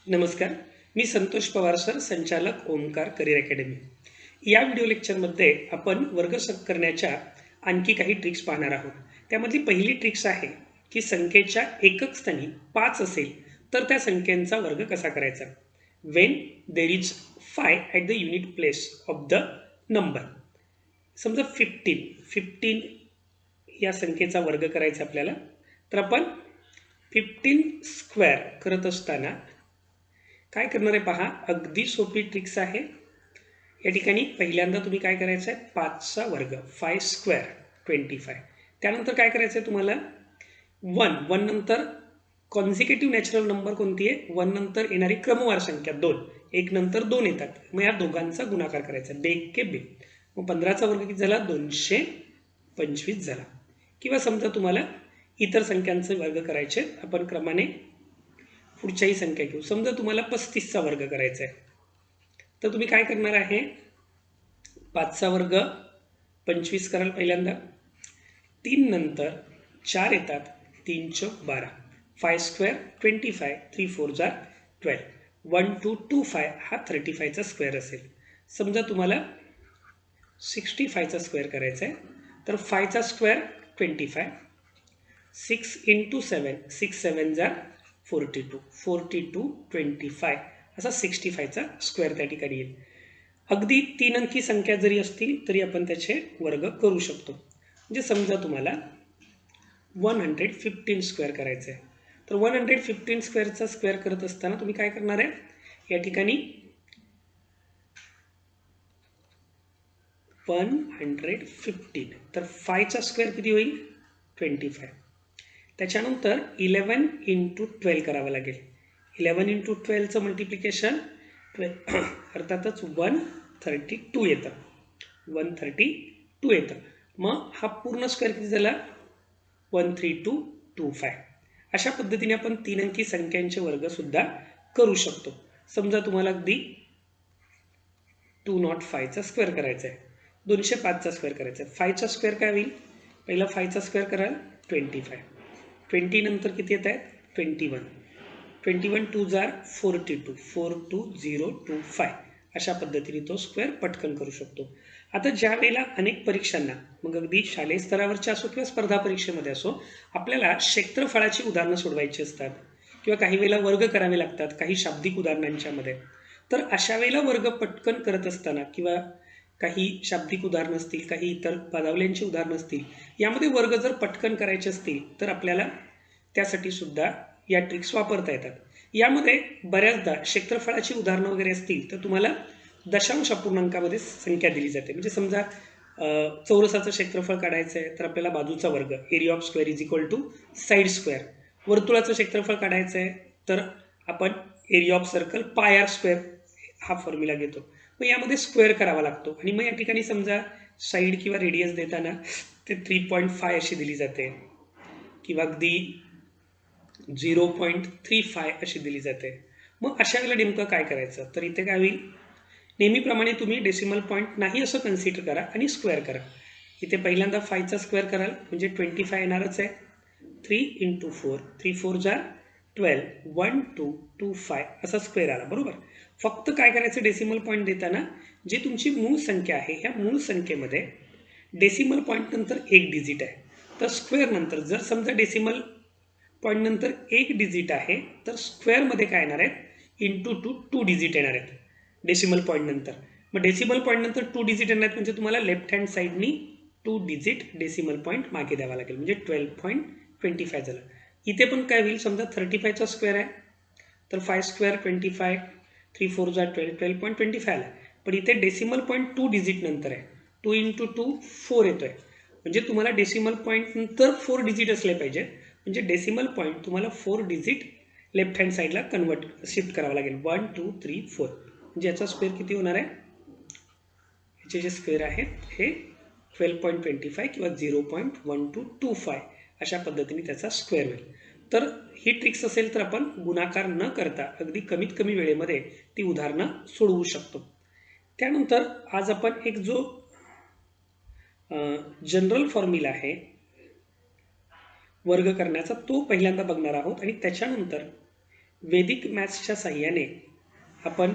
नमस्कार, मी संतोष पवार सर, संचालक Omkar career academy. या व्हिडिओ लेक्चरमध्ये आपण वर्ग करण्याच्या आणखी काही ट्रिक्स पाहणार आहोत. त्यामधली पहिली ट्रिक्स आहे की संख्येच्या एकक स्थानी 5 असेल तर त्या संख्येचा वर्ग कसा करायचा. When there is 5 at the unit place of the number. समजा 15 या संख्येचा वर्ग करायचा आपल्याला, तर आपण 15 स्क्वेअर करत असताना काय करणार आहे पहा. अगदी सोपी ट्रिक्स आहे. या ठिकाणी पहिल्यांदा तुम्ही काय करायचं आहे, 5चा वर्ग 5 स्क्वेअर 25. त्यानंतर काय करायचं आहे तुम्हाला, 1 नंतर कॉन्झिक्युटिव्ह नॅचरल नंबर कोणती आहे, 1 नंतर येणारी क्रमवार संख्या 2, 1 नंतर 2 येतात, मग या दोघांचा गुणाकार करायचा, बेग के बे. मग 15चा वर्ग किती झाला, 225 झाला. किंवा समजा तुम्हाला इतर संख्यांचे वर्ग करायचे, आपण क्रमाने पुढच्याही संख्या घेऊ. समजा तुम्हाला 35चा वर्ग करायचा आहे, तर तुम्ही काय करणार आहे, 5चा वर्ग 25 कराल पहिल्यांदा, 3 नंतर 4 येतात, 3 चौक 12, 5 स्क्वेअर 25, 3 4 जार 12, 1 2 2 5 हा 35चा स्क्वेअर असेल. समजा तुम्हाला 65चा स्क्वेअर करायचा आहे, तर 5चा स्क्वेअर 25, 6 इंटू 7, 6 7 जार 42, 42 25 असा 65चा स्क्वेअर त्या ठिकाणी येईल. अगदी 3 अंकी संख्या जरी असतील तरी आपण त्याचे वर्ग करू शकतो. म्हणजे समजा तुम्हाला 115 स्क्वेअर करायचं आहे, तर 115 स्क्वेअरचा स्क्वेअर करत असताना तुम्ही काय करणार आहे, या ठिकाणी 115, तर 5चा स्क्वेअर किती होईल, 25. त्याच्यानंतर 11 इंटू 12 करावं लागेल. 11 इंटू 12चं मल्टिप्लिकेशन 12 अर्थातच 132 येतं, 132 येतं. मग हा पूर्ण स्क्वेअर किती झाला, 13225. अशा पद्धतीने आपण 3 अंकी संख्यांचे वर्ग सुद्धा करू शकतो. समजा तुम्हाला अगदी 205चा स्क्वेअर करायचा आहे, 205चा स्क्वेअर करायचा आहे. 5चा स्क्वेअर काय होईल, पहिला 5चा स्क्वेअर कराल 25, 20 नंतर किती येत आहेत, 21, 21 2 जार 42, 42025. अशा पद्धतीने तो स्क्वेअर पटकन करू शकतो. आता ज्या वेळेला अनेक परीक्षांना, मग अगदी शालेय स्तरावरच्या असो किंवा स्पर्धा परीक्षेमध्ये असो, आपल्याला क्षेत्रफळाची उदाहरणं सोडवायची असतात किंवा काही वेळेला वर्ग करावे लागतात काही शाब्दिक उदाहरणांच्या मध्ये, तर अशा वेळेला वर्ग पटकन करत असताना किंवा काही शाब्दिक उदाहरणं असतील, काही इतर पदावल्यांची उदाहरणं असतील, यामध्ये वर्ग जर पटकन करायचे असतील तर आपल्याला त्यासाठी सुद्धा या ट्रिक्स वापरता येतात. यामध्ये बऱ्याचदा क्षेत्रफळाची उदाहरणं वगैरे असतील तर तुम्हाला दशांश अपूर्णांकामध्ये संख्या दिली जाते. म्हणजे समजा चौरसाचं क्षेत्रफळ काढायचं आहे, तर आपल्याला बाजूचा वर्ग, area of square is equal to side square. वर्तुळाचं क्षेत्रफळ काढायचं आहे तर आपण area of circle pi r square हा फॉर्म्युला घेतो. मग यामध्ये स्क्वेअर करावा लागतो. आणि मग या ठिकाणी समजा साईड किंवा रेडियस देताना ते 3.5 अशी दिली जाते किंवा अगदी 0.35 अशी दिली जाते. मग अशा वेळेला नेमकं काय करायचं, तर इथे काय होईल, नेहमीप्रमाणे तुम्ही डेसिमल पॉईंट नाही असं कन्सिडर करा आणि स्क्वेअर करा. इथे पहिल्यांदा 5चा स्क्वेअर कराल म्हणजे 25 येणारच आहे. 3 इंटू 4, 3 4 जार 12, 1 2 2 5 असा स्क्वेअर आला, बरोबर. फक्त काय करायचं, डेसिमल पॉईंट देताना जी तुमची मूळ संख्या आहे, ह्या मूळ संख्येमध्ये डेसिमल पॉईंट नंतर एक डिजिट आहे, तर स्क्वेअर नंतर जर समजा डेसिमल पॉईंट नंतर एक डिजिट आहे तर स्क्वेअरमध्ये काय येणार आहेत, इंटू 2 डिजिट येणार आहेत डेसिमल पॉईंट नंतर. मग डेसिमल पॉईंट नंतर 2 डिजिट येणार आहेत म्हणजे तुम्हाला लेफ्ट हँड साईडनी 2 डिजिट डेसिमल पॉईंट मागे द्यावा लागेल, म्हणजे 12.25 झालं. इथे पण काय होईल, समजा 35चा स्क्वेअर आहे तर 5 स्क्वेअर 25, 3 4 जार 12, 12.25 आला. पण इथे डेसिमल पॉईंट 2 डिजिट नंतर आहे, 2 इंटू 2 4 येतोय, म्हणजे तुम्हाला डेसिमल पॉईंट नंतर 4 डिजिट असले पाहिजे. म्हणजे डेसिमल पॉईंट तुम्हाला 4 डिजिट लेफ्ट हँड साईडला शिफ्ट करावं लागेल, 1 2 3 4. म्हणजे याचा स्क्वेअर किती होणार आहे, याचे जे स्क्वेअर आहेत हे 12.25 किंवा 0.1225 अशा पद्धतीने त्याचा स्क्वेअर होईल. तर ही ट्रिक्स असेल तर आपण गुणाकार न करता अगदी कमीत कमी वेळेमध्ये ती उदाहरणं सोडवू शकतो. त्यानंतर आज आपण एक जो जनरल फॉर्म्युला आहे वर्ग करण्याचा तो पहिल्यांदा बघणार आहोत आणि त्याच्यानंतर वैदिक मॅथ्सच्या साह्याने आपण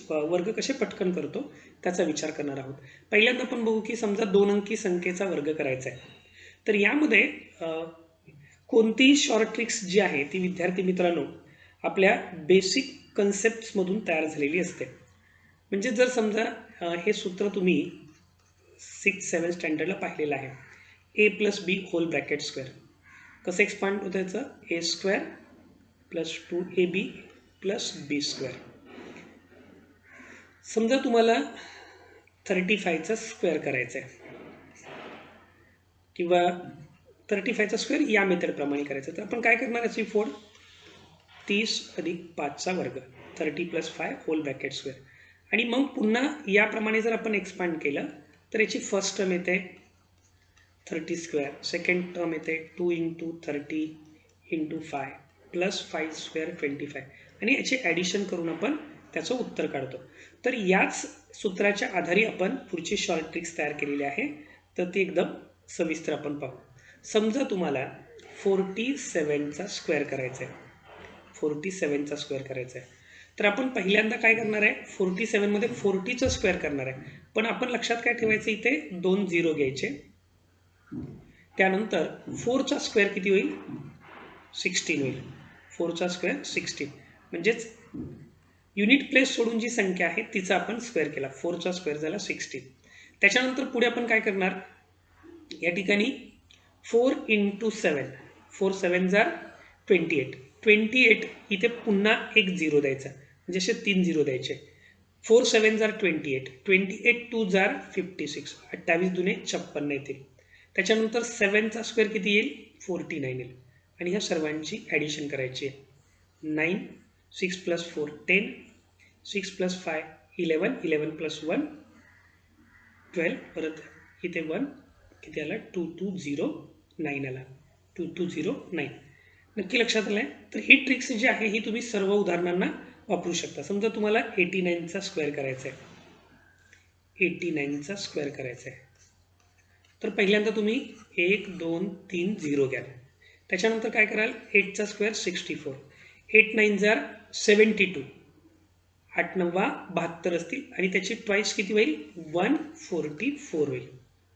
वर्ग कसे पटकन करतो त्याचा विचार करणार आहोत. पहिल्यांदा आपण बघू की समजा 2 अंकी संख्येचा वर्ग करायचा आहे, तर यामध्ये कोणतीही शॉर्ट ट्रिक्स जी आहे ती विद्यार्थी मित्रांनो आपल्या बेसिक कन्सेप्ट्समधून तयार झालेली असते. म्हणजे जर समजा हे सूत्र तुम्ही 6-7 स्टँडर्डला पाहिलेलं आहे, ए प्लस बी होल ब्रॅकेट स्क्वेअर. कसं एक्सपांड होतं याचं? ए स्क्वेअर प्लस 2ab प्लस बी स्क्वेअर. समजा तुम्हाला 35चा स्क्वेअर करायचा आहे किंवा 35चा स्क्वेअर या मेथडप्रमाणे करायचं, तर आपण काय करणार? याची फोड 30 अधिक 5चा वर्ग 30 प्लस 5 होल ब्रॅकेट स्क्वेअर. आणि मग पुन्हा याप्रमाणे जर आपण एक्सपांड केलं तर याची फर्स्ट टर्म येते 30 स्क्वेअर, सेकंड टर्म येते 2 इंटू 30 इंटू 5 प्लस 5 स्क्वेअर 25 आणि याचे ॲडिशन करून आपण त्याचं उत्तर काढतो. तर याच सूत्राच्या आधारे आपण पुढची शॉर्ट ट्रिक्स तयार केलेली आहे, तर ती एकदम सविस्तर आपण पाहू. समजा तुम्हाला 47चा स्क्वेअर करायचा आहे, 47चा स्क्वेअर करायचा आहे, तर आपण पहिल्यांदा काय करणार आहे? 47 मध्ये 40चा स्क्वेअर करणार आहे. पण आपण लक्षात काय ठेवायचं? इथे 2 झिरो घ्यायचे. त्यानंतर 4चा स्क्वेअर किती होईल? 16 होईल. 4चा स्क्वेअर 16, म्हणजेच युनिट प्लेस सोडून जी संख्या आहे तिचा आपण स्क्वेअर केला. 4चा स्क्वेअर झाला 16. त्याच्यानंतर पुढे आपण काय करणार? या ठिकाणी 4 इंटू 7, 4 7 जार 28. 28 इथे पुन्हा एक झिरो द्यायचा, म्हणजे असे 3 झिरो द्यायचे. 4 7 जार 28, 28 2 जार 56, 28 दुने 56 येतील. त्याच्यानंतर 7चा स्क्वेअर किती येईल? 49 येईल. आणि ह्या सर्वांची ॲडिशन करायची आहे. 9 6 प्लस 4 10, 6 प्लस 5 11, 11 प्लस 1 12, परत इथे 1 किती आला? 2209 आला, 2209. नक्की लक्षात आलं आहे? तर ही ट्रिक्स जी आहे ही तुम्ही सर्व उदाहरणांना वापरू शकता. समजा तुम्हाला 89चा स्क्वेअर करायचा आहे, 89चा स्क्वेअर करायचा आहे, तर पहिल्यांदा तुम्ही 1 2 3 0 घ्याल. त्याच्यानंतर काय कराल? 8चा स्क्वेअर 64, 8 9 जार 72, 8 9 72 असतील आणि त्याची ट्वाईस किती होईल? 144 होईल,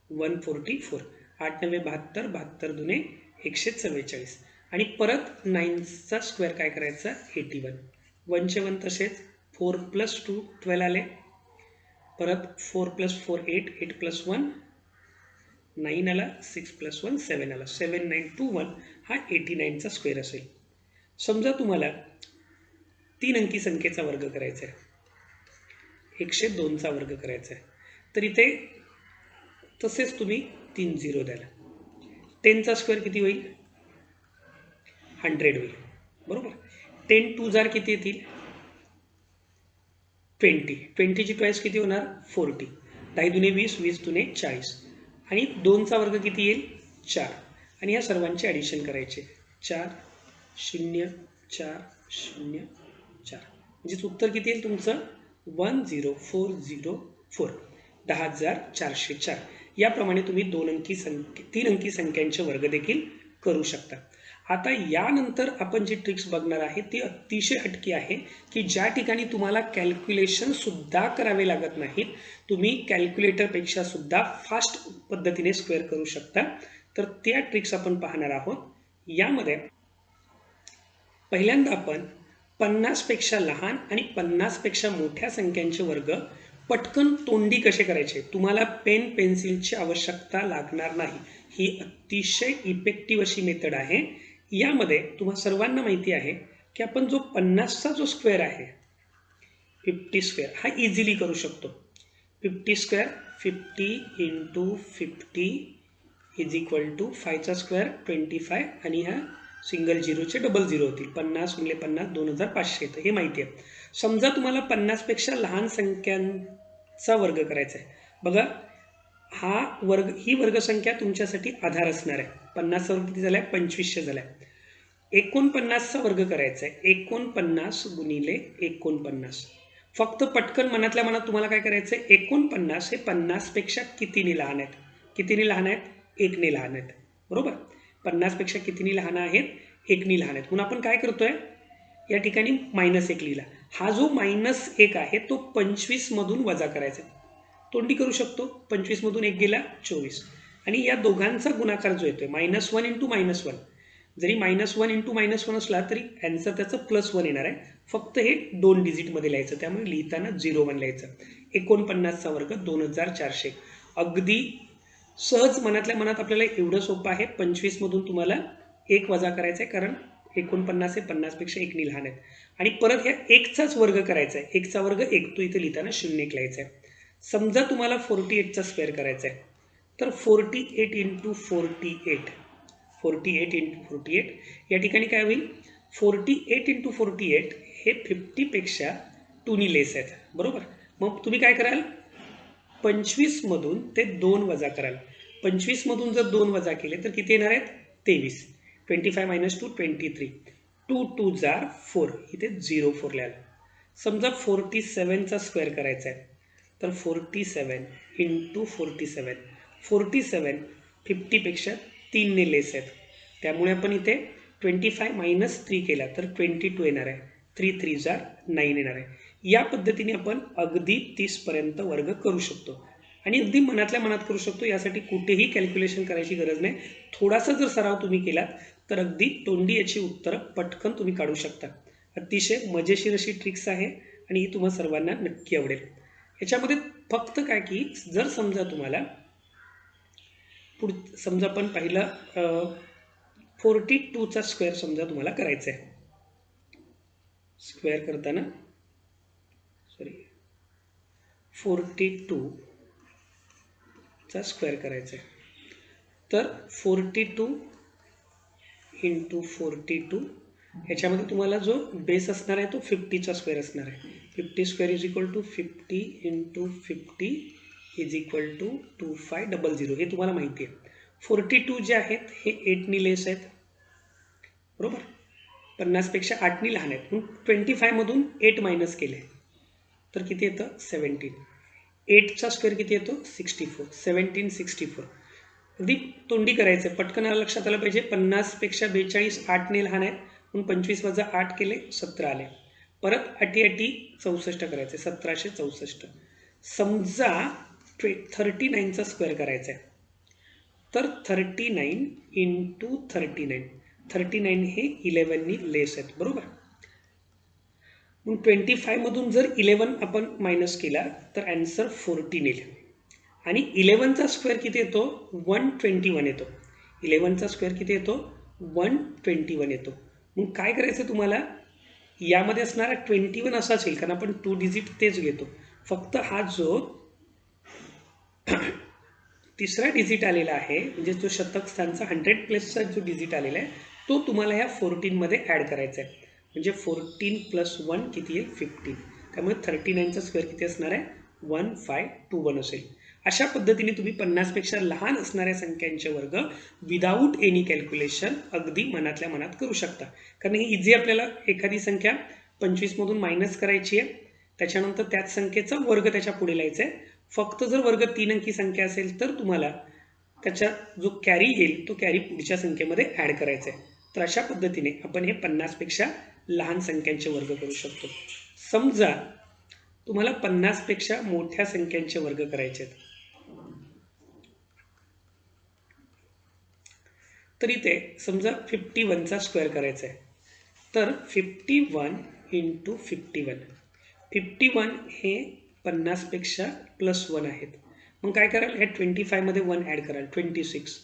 144. 8 9 72, 72 दुने 144. आणि परत 9चा स्क्वेअर काय करायचा? 81. 1चे 1 तसेच, 4 प्लस 2 12 आले, परत 4 प्लस 4 8, 8 प्लस 1 9 आला, 6 प्लस 1 7 आला, 7921 हा 89चा स्क्वेअर असेल. समजा तुम्हाला 3 अंकी संख्येचा वर्ग करायचा आहे, 102चा वर्ग करायचा आहे, तर इथे तसेच तुम्ही 3 झिरो द्याल. 10चा स्क्वेअर किती होईल? 100 होईल, बरोबर. 10 2 जार किती येतील? 20, 20ची ट्वाईस किती होणार? 40, 10 दुने 20, 20 दुने 40 आणि 2चा वर्ग किती येईल? 4. आणि या सर्वांचे ॲडिशन करायचे. 4 0 4 0 4, म्हणजेच उत्तर किती येईल तुमचं? 10404, 10,404. याप्रमाणे तुम्ही 3 अंकी संख्यांचे वर्ग देखील करू शकता. आता यानंतर आपण जी ट्रिक्स बघणार आहे ती अतिशय हटकी आहे, की ज्या ठिकाणी तुम्हाला कॅल्क्युलेशन सुद्धा करावे लागत नाहीत, तुम्ही कॅल्क्युलेटरपेक्षा सुद्धा फास्ट पद्धतीने स्क्वेअर करू शकता. तर त्या ट्रिक्स आपण पाहणार आहोत. यामध्ये पहिल्यांदा आपण 50 पेक्षा लहान आणि 50 पेक्षा मोठ्या संख्यांचे वर्ग पटकन तोंडी कसे करायचे. तुम्हाला पेन पेन्सिलची आवश्यकता लागणार नाही. ही अतिशय इफेक्टिव्ह अशी मेथड आहे. यामध्ये तुम्हा सर्वांना माहिती आहे की आपण जो 50चा जो स्क्वेअर आहे 50 स्क्वेअर हा इझिली करू शकतो. 50 square 50 into 50 is equal to 5चा स्क्वेअर 25 आणि ह्या सिंगल झिरोचे डबल झिरो होतील. 50 गुणिले 50 2500 येतं, हे माहिती आहे. समजा तुम्हाला 50 पेक्षा लहान संख्यांचा वर्ग करायचा आहे. बघा ही वर्गसंख्या तुमच्यासाठी आधार असणार आहे. 50चा वर्ग किती झालाय? 2500 झालाय. 49चा वर्ग करायचा आहे. 49 गुणिले 49. फक्त पटकन मनातल्या मनात तुम्हाला काय करायचं आहे? 49 हे 50 पेक्षा कितीने लहान आहेत? कितीने लहान आहेत? 1 ने लहान आहेत, बरोबर. 50 पेक्षा कितीने लहान आहेत? 1 ने लहान आहेत. म्हणून आपण काय करतोय? या ठिकाणी -1 लिहिला. हा जो -1 आहे तो 25 मधून वजा करायचा. तोंडी करू शकतो. 25 मधून 1 गेला 24. आणि या दोघांचा गुणाकार जो येतोय -1 इंटू -1, जरी -1 इंटू -1 असला तरी आन्सर त्याचं +1 येणार आहे. फक्त हे 2 डिजिटमध्ये लिहायचं, त्यामुळे लिहिताना 01 लिहायचं. 49चा वर्ग 2400. अगदी सहज मनातल्या मनात आपल्याला एवढं सोपं आहे. 25 मधून तुम्हाला 1 वजा करायचा आहे, कारण 49 हे 50 पेक्षा 1 लहान आहेत. आणि परत ह्या 1चाच वर्ग करायचा आहे. 1चा वर्ग 1, तो इथे लिहिताना 0 लिहायचा आहे. समजा तुम्हाला 48चा स्क्वेअर करायचा आहे, तर 48 इंटू 48, 48 इंटू 48 या ठिकाणी काय होईल? 48 इंटू 48 हे 50 पेक्षा 2 लेस आहेत, बरोबर. मग तुम्ही काय कराल? 25 मधून ते 2 वजा कराल. 25 मधून जर 2 वजा केले तर किती येणार आहेत? 23. 25 - 2 23. 2 2 जार 4, इथे 04 लिहाल. समजा 47चा स्क्वेअर करायचा आहे, तर 47 इंटू 47, 47 50 पेक्षा 3 ने लेस आहेत, त्यामुळे आपण इथे 25 - 3 केला तर 22 येणार आहे. 3 3 जार 9 येणार आहे. या पद्धतीने आपण अगदी 30 पर्यंत वर्ग करू शकतो आणि अगदी मनातल्या मनात करू शकतो. यासाठी कुठेही कॅल्क्युलेशन करायची गरज नाही. थोडासा जर सराव तुम्ही केलात तर अगदी तोंडी याची उत्तरं पटकन तुम्ही काढू शकता. अतिशय मजेशीर अशी ट्रिक्स आहे आणि ही तुम्हा सर्वांना नक्की आवडेल. याच्यामध्ये फक्त काय की जर समजा तुम्हाला समजा आपण पहिला 42चा स्क्वेअर समजा तुम्हाला करायचा आहे. स्क्वेअर करताना 42चा स्क्वेअर करायचा आहे, तर 42 इंटू 42 याच्यामध्ये तुम्हाला जो बेस असणार आहे तो 50चा स्क्वेअर असणार आहे. 50 square is equal to 50 into 50 is equal to 2500. हे तुम्हाला माहिती आहे. 42 जे आहेत हे 8 लेस आहेत, बरोबर. 50 पेक्षा 8 लहान आहेत. म्हणून 25 मधून 8 मायनस केले तर किती येतं? 17. 8चा स्क्वेअर किती येतो? 64. 17 64. अगदी तोंडी करायचं, पटकन लक्षात आलं पाहिजे. 50 पेक्षा 42 8 लहान आहेत, म्हणून 25 वजा 8 केले 17 आले. परत 8 64 करायचे, 1764. समजा 39चा स्क्वेअर करायचा आहे, तर 39 इंटू 39, 39 हे 11 लेस आहेत, बरोबर. मग 25 मधून जर 11 आपण मायनस केला तर आन्सर 14 येईल. आणि 11चा स्क्वेअर किती येतो? 121 येतो. 11चा स्क्वेअर किती येतो? 121 येतो. मग काय करायचं तुम्हाला? यामध्ये असणारा 21 असाच येईल, कारण आपण 2 डिजिट तेच घेतो. फक्त हा जो तिसरा डिजिट आलेला आहे, म्हणजे जो शतक स्थानचा 100 प्लसचा जो डिजिट आलेला आहे, तो तुम्हाला ह्या 14 मध्ये ॲड करायचा आहे. म्हणजे 14 + 1 किती येईल? 15. त्यामुळे 39चा स्क्वेअर किती असणार आहे? 1521 असेल. अशा पद्धतीने तुम्ही 50 पेक्षा लहान असणाऱ्या संख्यांचे वर्ग विदाऊट एनी कॅल्क्युलेशन अगदी मनातल्या मनात करू शकता. कारण हे इझी, आपल्याला एखादी संख्या 25 मधून मायनस करायची आहे, त्याच्यानंतर त्याच संख्येचा वर्ग त्याच्या पुढे लिहायचा आहे. फक्त जर वर्ग 3 अंकी संख्या असेल तर तुम्हाला त्याचा जो कॅरी येईल तो कॅरी पुढच्या संख्येमध्ये ॲड करायचा आहे. तर अशा पद्धतीने आपण हे 50 पेक्षा लहान संख्यांचे वर्ग करू शकतो. समजा तुम्हाला 50 पेक्षा मोठ्या संख्यांचे वर्ग करायचे आहेत, तर इथे समजा 51चा स्क्वेअर करायचा आहे, तर 51 इंटू 51, 51 हे 50 पेक्षा +1 आहेत. मग काय कराल? ह्या 25 मध्ये 1 ॲड कराल, 26.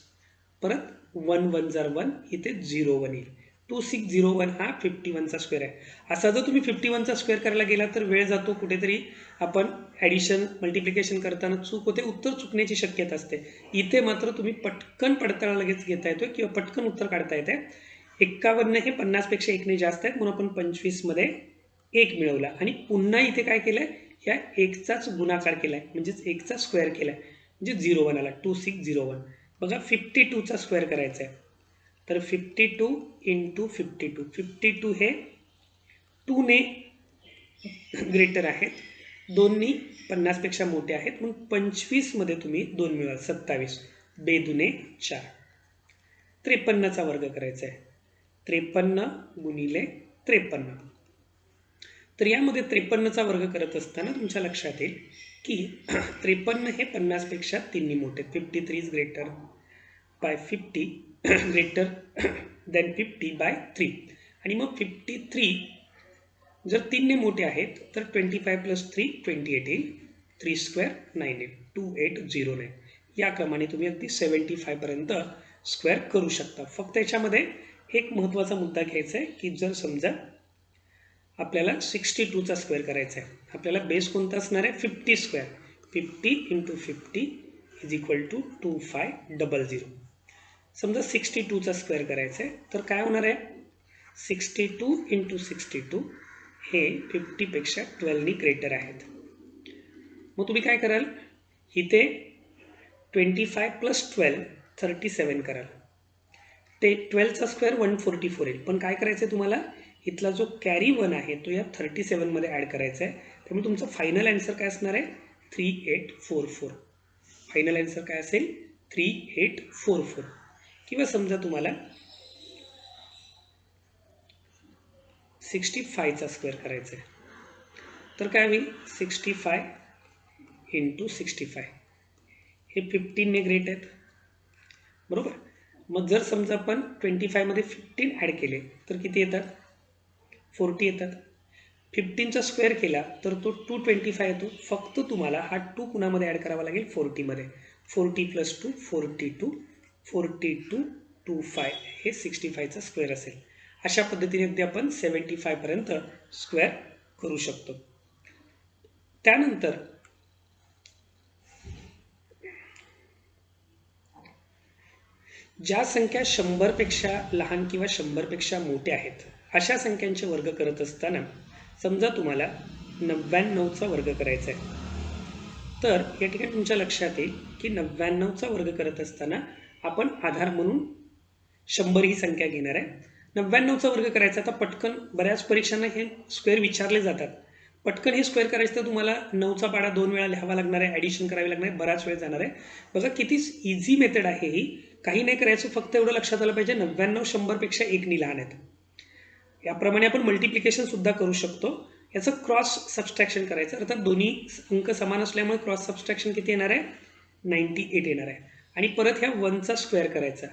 परत 1 1 जार 1, इथे 01 येईल. 2601 हा 51चा स्क्वेअर आहे. असा जर तुम्ही 51चा स्क्वेअर करायला गेला तर वेळ जातो, कुठेतरी आपण ॲडिशन मल्टिप्लिकेशन करताना चूक होते, उत्तर चुकण्याची शक्यता असते. इथे मात्र तुम्ही पटकन पडताळा लगेच घेता येतो किंवा पटकन उत्तर काढता येते. 51 हे 50 पेक्षा 1 ने जास्त आहेत, म्हणून आपण 25 मध्ये 1 मिळवला आणि पुन्हा इथे काय केलंय? या 1चाच गुणाकार केलाय, म्हणजेच 1चा स्क्वेअर केलाय, म्हणजे 01 आला. 2601. बघा 52चा स्क्वेअर करायचा आहे, तर 52 इंटू 52, 52 हे 2 ने ग्रेटर आहेत, 2 नी 50 पेक्षा मोठे आहेत, म्हणून 25 मध्ये तुम्ही 2 मिळवाल, 27. 2 दुने 4. 53चा वर्ग करायचा आहे, 53 गुणिले 53. तर यामध्ये 53चा वर्ग करत असताना तुमच्या लक्षात येईल की 53 हे 50पेक्षा 3 मोठे. 53 is greater by 50 greater than 50 by 3. आणि मग 53 जर 3 ने मोठे आहेत तर 25 प्लस 3 28 येईल. 3 स्क्वेअर 9 येईल. 2809. या क्रमाने तुम्ही अगदी 75 पर्यंत स्क्वेअर करू शकता. फक्त याच्यामध्ये एक महत्त्वाचा मुद्दा घ्यायचा आहे की जर समजा आपल्याला 62चा स्क्वेअर करायचा आहे, आपल्याला बेस कोणता असणार आहे? 50 square. 50 into 50 is equal to 2500. समजा 62चा स्क्वेअर करायचा आहे तर काय होणार आहे? 62 इंटू 62 हे 50पेक्षा 12नी ग्रेटर आहेत. मग तुम्ही काय कराल? इथे 25 प्लस 12 37 कराल. ते 12चा स्क्वेअर 144 येईल. पण काय करायचं आहे तुम्हाला? इथला जो कॅरी 1 आहे तो या 37 मध्ये ॲड करायचा आहे. त्यामुळे तुमचं फायनल आन्सर काय असणार आहे? 3844. फायनल आन्सर काय असेल? 3844. किंवा समजा तुम्हाला 65चा स्क्वेअर करायचा आहे तर काय होईल? 65 इंटू 65 हे 15 ने ग्रेट आहेत, बरोबर. मग जर समजा आपण 25 मध्ये 15 ॲड केले तर किती येतात? 40 येतात. 15चा स्क्वेअर केला तर तो 225 येतो. फक्त तुम्हाला हा 2 कुणामध्ये ॲड करावा लागेल? 40 मध्ये. 40 प्लस 2 42. 42 25 हे 65चा स्क्वेअर असेल. अशा पद्धतीने अगदी आपण 75 पर्यंत स्क्वेअर करू शकतो. त्यानंतर ज्या संख्या 100पेक्षा लहान किंवा 100पेक्षा मोठ्या आहेत अशा संख्यांचे वर्ग करत असताना समजा तुम्हाला 99चा वर्ग करायचा आहे तर या ठिकाणी तुमच्या लक्षात येईल की 99चा वर्ग करत असताना आपण आधार म्हणून 100 ही संख्या घेणार आहे. 99चा वर्ग करायचा. आता पटकन बऱ्याच परीक्षांना हे स्क्वेअर विचारले जातात. पटकन हे स्क्वेअर करायचं तर तुम्हाला 9चा पाडा 2 वेळा लिहावा लागणार आहे, ॲडिशन करावी लागणार आहे, बराच वेळ जाणार आहे. बघा किती इझी मेथड आहे ही. काही नाही करायचं, फक्त एवढं लक्षात आलं पाहिजे 99 100पेक्षा 1नी लहान आहेत. याप्रमाणे आपण मल्टिप्लिकेशन सुद्धा करू शकतो. याचं क्रॉस सबस्ट्रॅक्शन करायचं. अर्थात दोन्ही अंक समान असल्यामुळे क्रॉस सबस्ट्रॅक्शन किती येणार आहे? 98 येणार आहे. आणि परत ह्या 1चा स्क्वेअर करायचा.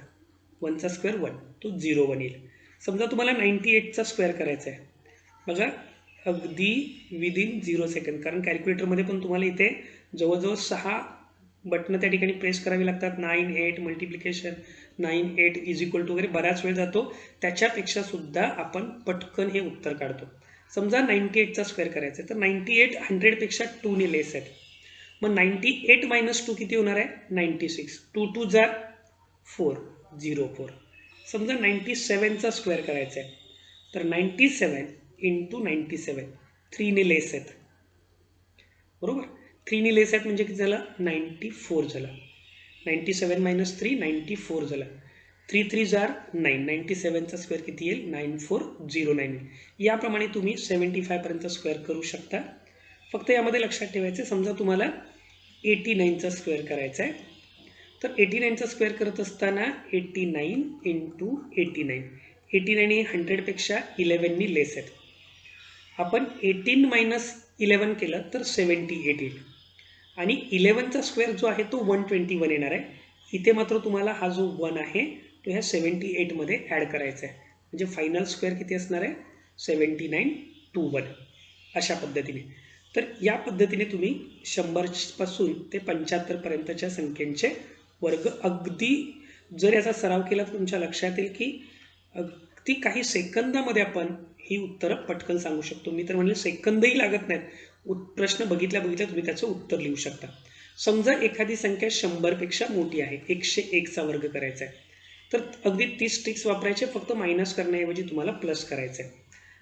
1चा स्क्वेअर 1 तो 01 येईल. समजा तुम्हाला 98चा स्क्वेअर करायचा आहे. बघा अगदी विदिन 0 सेकंड, कारण कॅल्क्युलेटरमध्ये पण तुम्हाला इथे जवळजवळ 6 बटणं त्या ठिकाणी प्रेस करावी लागतात. 9 8 मल्टिप्लिकेशन 9 8 इज इक्वल टू वगैरे बराच वेळ जातो. त्याच्यापेक्षा सुद्धा आपण पटकन हे उत्तर काढतो. समजा 98चा स्क्वेअर करायचा आहे तर 98 100पेक्षा 2ने लेस आहेत. मग 98 मायनस 2 किती होणार आहे? 96. 2 2 जा 4 04. समजा 97चा स्क्वेअर करायचा आहे तर 97 इंटू 97 3ने लेस आहेत, बरोबर. 3ने लेस आहेत म्हणजे किती झालं? 94 झालं. 97 मायनस 3 94 झालं. 3 3 जार 9. 97चा स्क्वेअर किती येईल? 9409. याप्रमाणे तुम्ही 75 पर्यंत स्क्वेअर करू शकता. फक्त यामध्ये लक्षात ठेवायचं, समजा तुम्हाला 89चा स्क्वेअर करायचा आहे तर 89चा स्क्वेअर करत असताना 89 इंटू 89. 89 हे 100पेक्षा 11नी लेस आहेत. आपण 18 मायनस 11 केलं तर 78 येईल. आणि 11चा स्क्वेअर जो आहे तो 121 येणार आहे. इथे मात्र तुम्हाला हा जो 1 आहे तो ह्या 78 मध्ये ॲड करायचा आहे. म्हणजे फायनल स्क्वेअर किती असणार आहे? 7921. अशा पद्धतीने. तर या पद्धतीने तुम्ही 100 पासून ते 75 पर्यंतच्या संख्येचे वर्ग अगदी जर याचा सराव केला तर तुमच्या लक्षात येईल की अगदी काही सेकंदामध्ये आपण ही उत्तरं पटकन सांगू शकतो. मी तर म्हणेल सेकंदही लागत नाहीत. प्रश्न बघितल्या बघितल्या तुम्ही त्याचं उत्तर लिहू शकता. समजा एखादी संख्या 100पेक्षा मोठी आहे, 101चा वर्ग करायचा आहे तर अगदी 30 ट्रिक्स वापरायचे. फक्त मायनस करण्याऐवजी तुम्हाला प्लस करायचं आहे.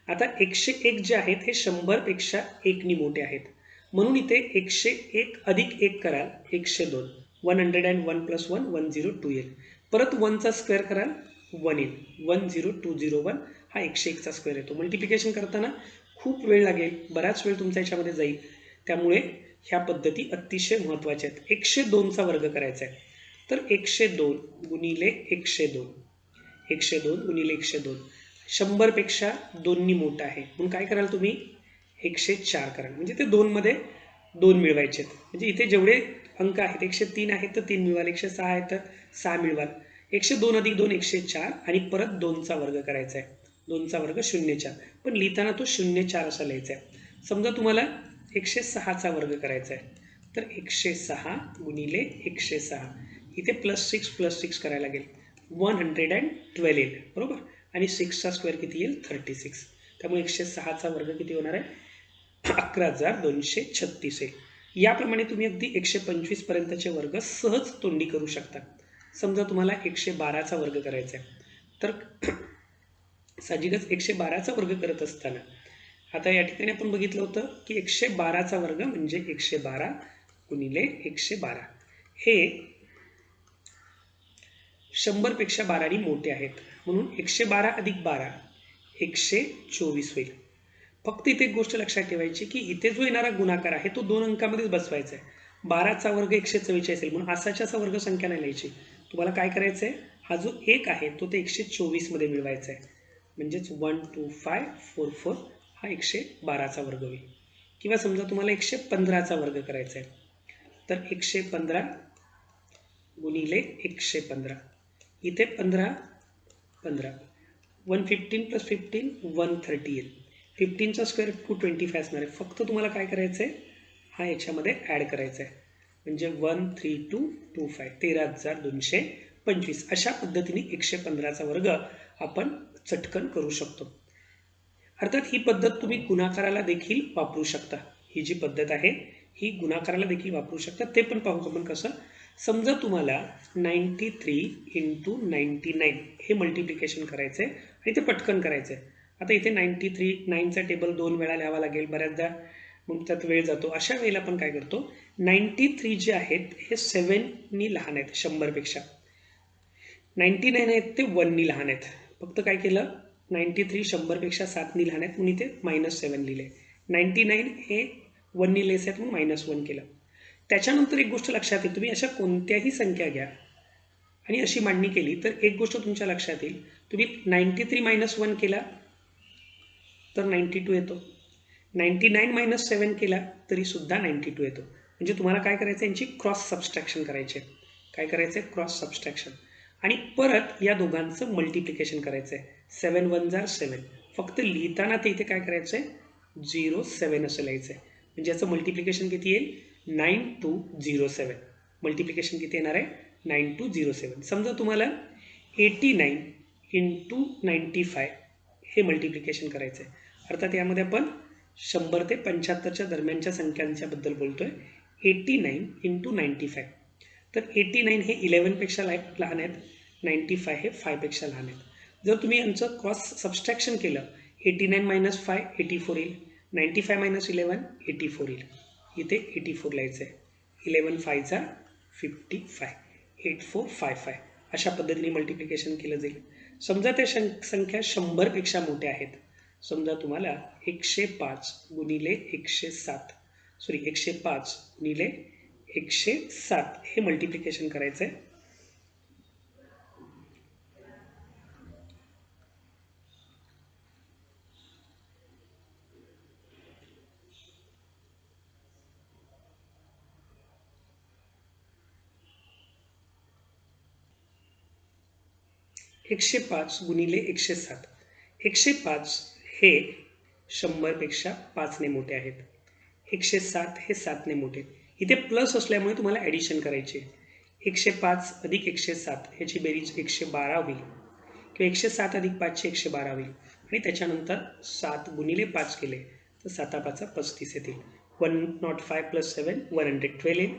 आता 101 जे आहेत हे 100पेक्षा 1नी मोठे आहेत म्हणून इथे 101 अधिक 1 कराल 102. 101 प्लस 1 102 येईल. परत 1चा स्क्वेअर कराल 1 येईल. 10201 हा 101चा स्क्वेअर येतो. मल्टिप्लिकेशन करताना खूप वेळ लागेल, बराच वेळ तुमच्या याच्यामध्ये जाईल. त्यामुळे ह्या पद्धती अतिशय महत्त्वाच्या आहेत. 102चा वर्ग करायचा आहे तर 102 गुणिले 102. 102 गुणिले 102 100पेक्षा 2नी मोठा आहे म्हणून काय कराल तुम्ही? 104 करा, म्हणजे ते 2 मध्ये 2 मिळवायचे आहेत. म्हणजे इथे जेवढे अंक आहेत 103 आहेत तर 3 मिळवाल, 106 आहेत तर 6 मिळवाल. 102 अधिक 2 104 आणि परत 2चा वर्ग करायचा आहे. 2चा वर्ग 0,4, पण लिहिताना तो 0,4 असा लिहायचा आहे. समजा तुम्हाला 106चा वर्ग करायचा आहे तर 106 गुणिले 106, इथे +6 करायला लागेल, 112 येईल बरोबर. आणि 6चा स्क्वेअर किती येईल 36. त्यामुळे 106चा वर्ग किती होणार आहे 11,236 येईल. याप्रमाणे तुम्ही अगदी 125 पर्यंतचे वर्ग सहज तोंडी करू शकता. समजा तुम्हाला 112चा वर्ग करायचा आहे तर साहजिकच 112चा वर्ग करत असताना आता या ठिकाणी आपण बघितलं होतं की 112चा वर्ग म्हणजे 112 गुणिले 112, हे 100 पेक्षा 12 मोठे आहेत, म्हणून 112 अधिक 12 124 होईल. फक्त इथे एक गोष्ट लक्षात ठेवायची की इथे जो येणारा गुणाकार आहे तो 2 अंकामध्येच बसवायचा आहे. 12चा वर्ग 144 येईल, म्हणून असाच्या असा वर्ग संख्या नाही लिहायची. तुम्हाला काय करायचं आहे, हा जो 1 आहे तो ते 124 मध्ये मिळवायचा आहे, म्हणजेच 12544 हा 112चा वर्ग होईल. किंवा समजा तुम्हाला 115चा वर्ग करायचा आहे तर 115 गुणिले 115, इथे 15 15, 115 + 15 130 येईल. 15चा स्क्वेअर 225 असणार आहे. फक्त तुम्हाला काय करायचं आहे, हा याच्यामध्ये ॲड करायचा आहे, म्हणजे 13225 13,225. अशा पद्धतीने 115चा वर्ग आपण चटकन करू शकतो. अर्थात ही पद्धत तुम्ही गुणाकाराला देखील वापरू शकता. ही जी पद्धत आहे ही गुणाकाराला देखील वापरू शकता. ते पण पाहू आपण कसं. समजा तुम्हाला 93 × 99 हे मल्टिप्लिकेशन करायचं आहे आणि ते पटकन करायचं आहे. आता इथे 93 9चा टेबल 2 वेळा लिहावा लागेल, बऱ्याचदा मग त्यात वेळ जातो. अशा वेळेला आपण काय करतो, 93 जे आहेत हे 7नी लहान आहेत 100 पेक्षा, 99 आहेत ते 1नी लहान आहेत. फक्त काय केलं, 93 100 पेक्षा 7नी लहान आहेत म्हणून इथे -7 लिहिले. 99 हे 1नी लेस आहेत म्हणून -1 केलं. त्याच्यानंतर एक गोष्ट लक्षात येईल, तुम्ही अशा कोणत्याही संख्या घ्या आणि अशी मांडणी केली तर एक गोष्ट तुमच्या लक्षात येईल, तुम्ही 93 - 1 केला तर 92 येतो, 99 - 7 केला तरी सुद्धा 92 येतो. म्हणजे तुम्हाला काय करायचं, यांची क्रॉस सबस्ट्रॅक्शन करायचे. काय करायचं, क्रॉस सबस्ट्रॅक्शन, आणि परत या दोघांचं मल्टिप्लिकेशन करायचं आहे. 7 × 1 = 7. फक्त लिहिताना ते इथे काय करायचं आहे 07 असं लिहायचं आहे. म्हणजे याचं मल्टिप्लिकेशन किती येईल 9207. मल्टिप्लिकेशन किती येणार आहे 9207. समजा तुम्हाला 89 × 95 हे मल्टिप्लिकेशन करायचं आहे. अर्थात यामध्ये आपण 100 ते 75च्या दरम्यानच्या संख्यांच्या बद्दल बोलतोय. 89 × 95, तर 89 हे 11 पेक्षा लहान आहेत, 95 हे 5 पेक्षा लहान आहेत. जर तुम्ही यांचं क्रॉस सबस्ट्रॅक्शन केलं, 89 - 5 84 येईल, 95 - 11 84 येईल. इथे 84 लिहायचं आहे. 11 × 5 = 55, 8455. अशा पद्धतीने मल्टिप्लिकेशन केलं जाईल. समजा त्या संख्या 100 पेक्षा मोठ्या आहेत. समजा तुम्हाला 105 गुणिले 107 105 गुणिले 107 हे मल्टिप्लिकेशन करायचं आहे. एकशे 5 गुणिले 107. 105 हे 100 पेक्षा 5ने मोठे आहेत. 107 हे 7ने मोठे. इथे प्लस असल्यामुळे तुम्हाला ॲडिशन करायची. 105 अधिक 107 ह्याची बेरीज 112 होईल, किंवा 107 अधिक 5 112 होईल, आणि त्याच्यानंतर 7 गुणिले 5 केले तर 7 × 5 = 35 येतील. 105 + 7 112 येईल,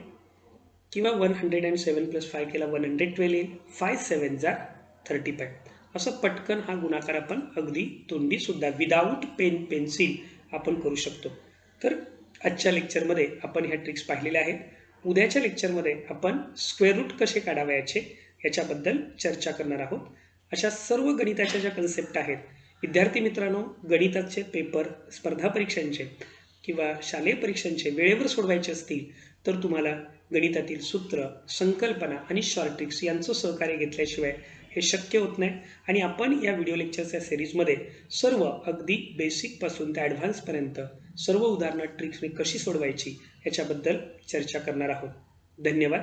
किंवा 107 + 5 केला 112 येईल. 5 × 7 = 35. असं पटकन हा गुणाकार आपण अगदी तोंडी सुद्धा विदाऊट पेन पेन्सिल आपण करू शकतो. तर आजच्या लेक्चरमध्ये आपण ह्या ट्रिक्स पाहिलेल्या आहेत. उद्याच्या लेक्चरमध्ये आपण स्क्वेअर रूट कसे काढावयाचे याच्याबद्दल चर्चा करणार आहोत. अशा सर्व गणिताच्या ज्या कन्सेप्ट आहेत, विद्यार्थी मित्रांनो, गणिताचे पेपर स्पर्धा परीक्षांचे किंवा शालेय परीक्षांचे वेळेवर सोडवायचे असतील तर तुम्हाला गणितातील सूत्र, संकल्पना आणि शॉर्ट ट्रिक्स यांचं सहकार्य घेतल्याशिवाय हे शक्य होत नाही आणि आपण या व्हिडिओ लेक्चरच्या सिरीजमध्ये सर्व अगदी बेसिकपासून ते ॲडव्हान्सपर्यंत सर्व उदाहरणं ट्रिक्स कशी सोडवायची याच्याबद्दल चर्चा करणार आहोत. धन्यवाद.